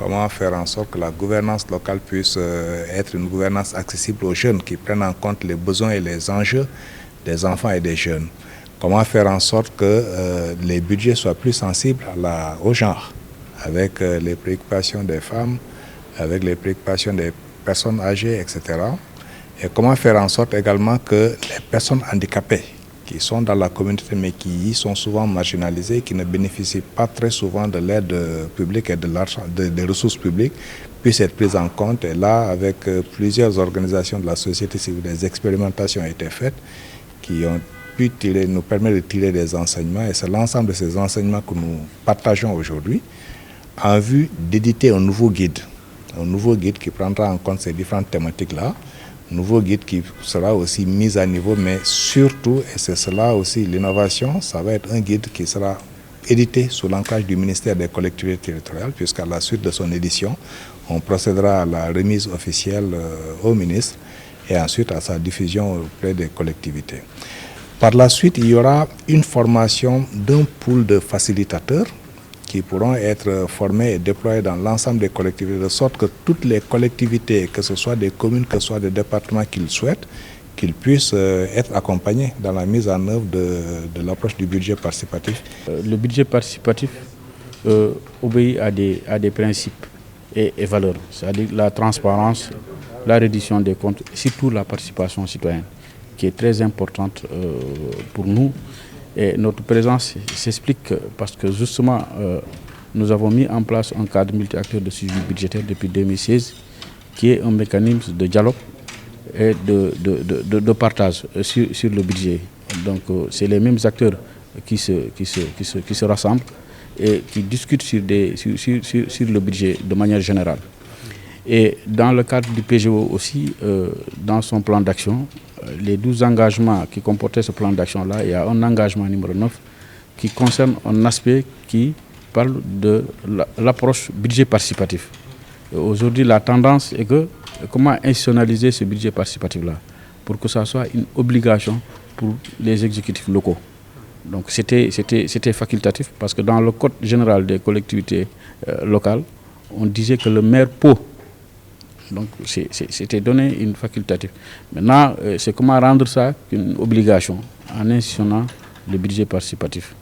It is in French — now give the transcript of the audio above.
comment faire en sorte que la gouvernance locale puisse être une gouvernance accessible aux jeunes qui prennent en compte les besoins et les enjeux des enfants et des jeunes. Comment faire en sorte que les budgets soient plus sensibles au genre, avec les préoccupations des femmes, avec les préoccupations des personnes âgées, etc. Et comment faire en sorte également que les personnes handicapées qui sont dans la communauté mais qui y sont souvent marginalisées, qui ne bénéficient pas très souvent de l'aide publique et des ressources publiques, puissent être prises en compte. Et là, avec plusieurs organisations de la société civile, des expérimentations ont été faites qui ont pu nous permettre de tirer des enseignements. Et c'est l'ensemble de ces enseignements que nous partageons aujourd'hui en vue d'éditer un nouveau guide qui prendra en compte ces différentes thématiques-là. Nouveau guide qui sera aussi mis à niveau, mais surtout, et c'est cela aussi l'innovation, ça va être un guide qui sera édité sous l'ancrage du ministère des collectivités territoriales, puisqu'à la suite de son édition, on procédera à la remise officielle au ministre et ensuite à sa diffusion auprès des collectivités. Par la suite, il y aura une formation d'un pool de facilitateurs qui pourront être formés et déployés dans l'ensemble des collectivités, de sorte que toutes les collectivités, que ce soit des communes, que ce soit des départements qu'ils souhaitent, qu'ils puissent être accompagnés dans la mise en œuvre de l'approche du budget participatif. Le budget participatif obéit à des principes et valeurs, c'est-à-dire la transparence, la reddition des comptes, et surtout la participation citoyenne, qui est très importante pour nous. Et notre présence s'explique parce que justement, nous avons mis en place un cadre multi-acteurs de suivi budgétaire depuis 2016, qui est un mécanisme de dialogue et de partage sur le budget. Donc c'est les mêmes acteurs qui se rassemblent et qui discutent sur le budget de manière générale. Et dans le cadre du PGO aussi, dans son plan d'action, les 12 engagements qui comportaient ce plan d'action-là, il y a un engagement numéro 9 qui concerne un aspect qui parle de l'approche budget participatif. Aujourd'hui, la tendance est que comment institutionnaliser ce budget participatif-là pour que ça soit une obligation pour les exécutifs locaux. Donc c'était facultatif parce que dans le code général des collectivités locales, on disait que le maire peut. Donc c'était donné une facultative. Maintenant, c'est comment rendre ça une obligation en institutionnant le budget participatif.